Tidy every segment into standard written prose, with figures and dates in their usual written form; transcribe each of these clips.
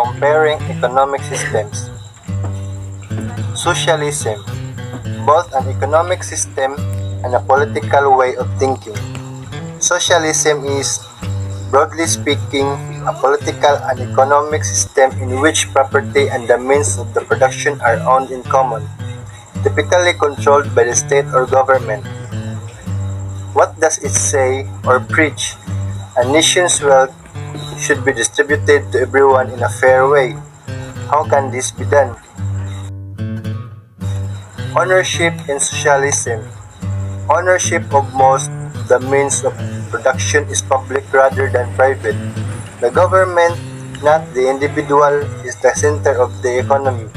comparing economic systems. Socialism, both an economic system and a political way of thinking. Socialism is, broadly speaking, a political and economic system in which property and the means of the production are owned in common, typically controlled by the state or government. What does it say or preach? A nation's wealth should be distributed to everyone in a fair way. How can this be done? Ownership in socialism. Ownership of most the means of production is public rather than private. The government, not the individual, is the center of the economy.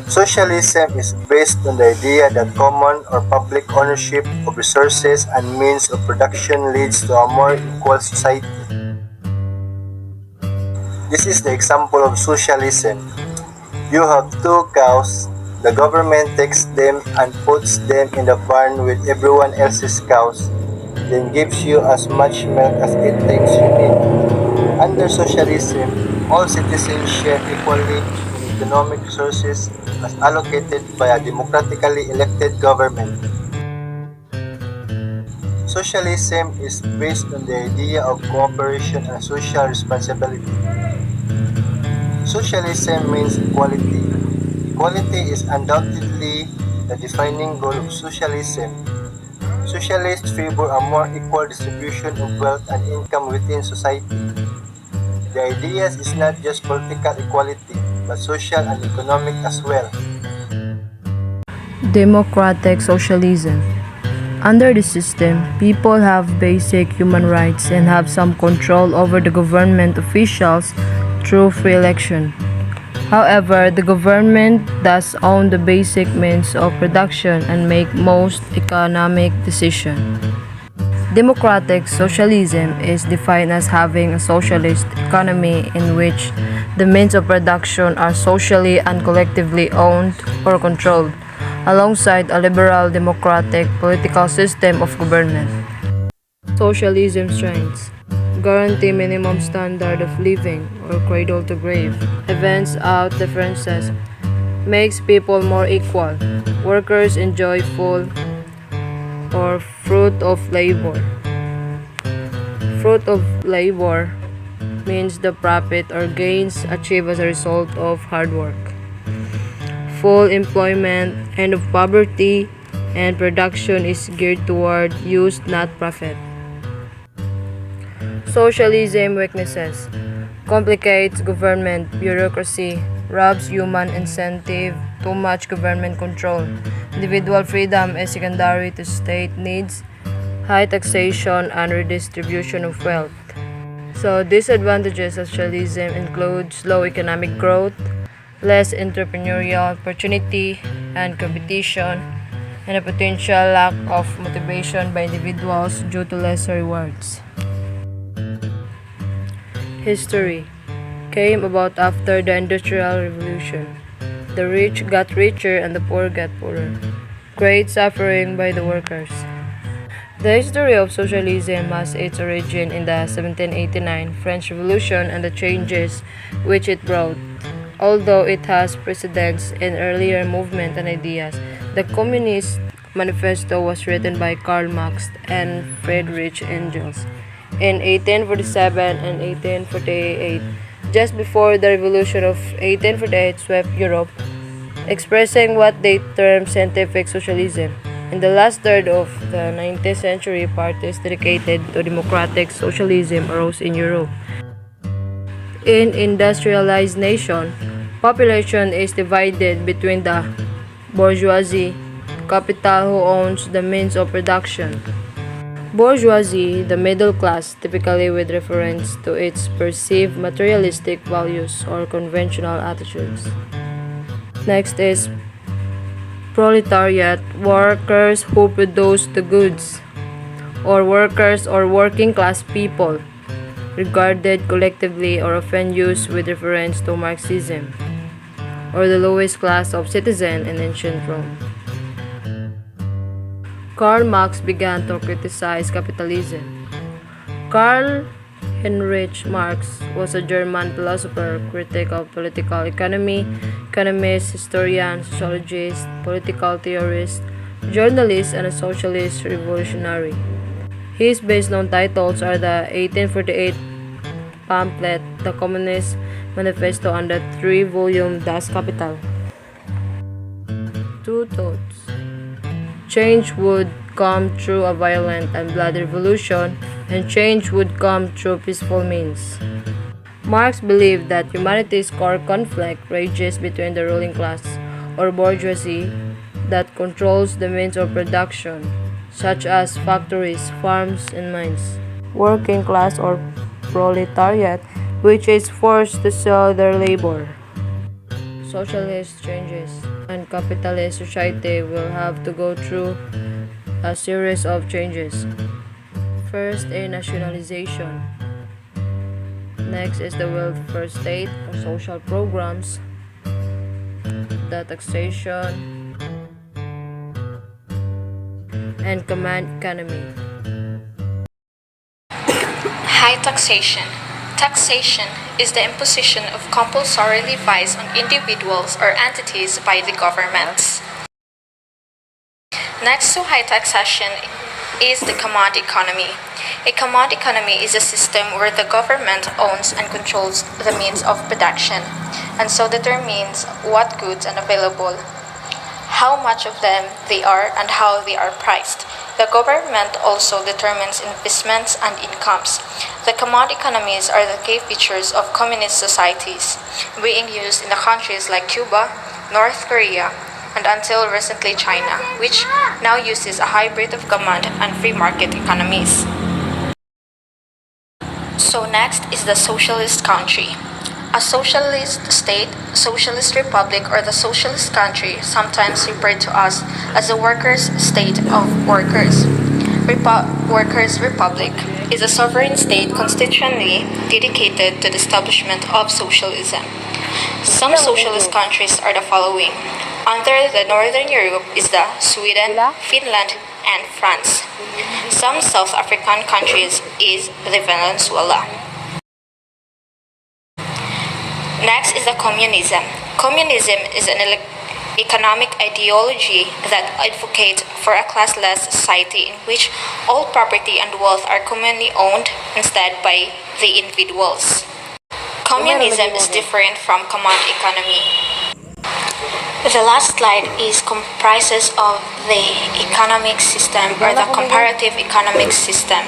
Socialism is based on the idea that common or public ownership of resources and means of production leads to a more equal society. This is the example of socialism. You have two cows. The government takes them and puts them in the barn with everyone else's cows, then gives you as much milk as it thinks you need. Under socialism, all citizens share equally in economic resources as allocated by a democratically elected government. Socialism is based on the idea of cooperation and social responsibility. Socialism means equality. Equality is undoubtedly the defining goal of socialism. Socialists favor a more equal distribution of wealth and income within society. The idea is not just political equality, but social and economic as well. Democratic socialism. Under this system, people have basic human rights and have some control over the government officials through free election. However, the government does own the basic means of production and make most economic decisions. Democratic socialism is defined as having a socialist economy in which the means of production are socially and collectively owned or controlled, alongside a liberal democratic political system of government. Socialism strengths guarantee minimum standard of living or cradle to grave, evens out differences, makes people more equal, workers enjoy full or fruit of labor. Fruit of labor means the profit or gains achieved as a result of hard work. Full employment, end of poverty, and production is geared toward use, not profit. Socialism weaknesses complicates government bureaucracy, robs human incentive, too much government control. Individual freedom is secondary to state needs, high taxation, and redistribution of wealth. So disadvantages of socialism include slow economic growth, less entrepreneurial opportunity and competition, and a potential lack of motivation by individuals due to lesser rewards. History came about after the Industrial Revolution. The rich got richer and the poor got poorer. Great suffering by the workers. The history of socialism has its origin in the 1789 French Revolution and the changes which it brought. Although it has precedents in earlier movements and ideas, the Communist Manifesto was written by Karl Marx and Friedrich Engels in 1847 and 1848, just before the revolution of 1848 swept Europe, expressing what they termed scientific socialism. In the last third of the 19th century, parties dedicated to democratic socialism arose in Europe. In industrialized nation, population is divided between the bourgeoisie, capital who owns the means of production. Bourgeoisie, the middle class, typically with reference to its perceived materialistic values or conventional attitudes. Next is proletariat, workers who produce the goods, or workers or working class people, regarded collectively or often used with reference to Marxism, or the lowest class of citizen in ancient Rome. Karl Marx began to criticize capitalism. Karl Heinrich Marx was a German philosopher, critic of political economy, economist, historian, sociologist, political theorist, journalist, and a socialist revolutionary. His best-known titles are the 1848 pamphlet, the Communist Manifesto, and the three-volume Das Kapital. Two thoughts. Change would come through a violent and bloody revolution, and change would come through peaceful means. Marx believed that humanity's core conflict rages between the ruling class, or bourgeoisie, that controls the means of production, such as factories, farms, and mines, working class or proletariat, which is forced to sell their labor. Socialist changes and capitalist society will have to go through a series of changes. First, a nationalization. Next is the welfare state or social programs, the taxation, and command economy. High taxation. Taxation is the imposition of compulsory levies on individuals or entities by the governments. Next to high taxation is the command economy. A command economy is a system where the government owns and controls the means of production, and so determines what goods are available, how much of them they are, and how they are priced. The government also determines investments and incomes. The command economies are the key features of communist societies, being used in the countries like Cuba, North Korea, and until recently China, which now uses a hybrid of command and free market economies. So next is the socialist country. A socialist state, socialist republic, or the socialist country, sometimes referred to as the workers' state of workers. Workers' republic is a sovereign state constitutionally dedicated to the establishment of socialism. Some socialist countries are the following. Under the Northern Europe is the Sweden, Finland, and France. Some South African countries is the Venezuela. Next is the communism. Communism is an economic ideology that advocates for a classless society in which all property and wealth are commonly owned instead by the individuals. Communism is different from command economy. The last slide comprises of the economic system or the comparative economic system.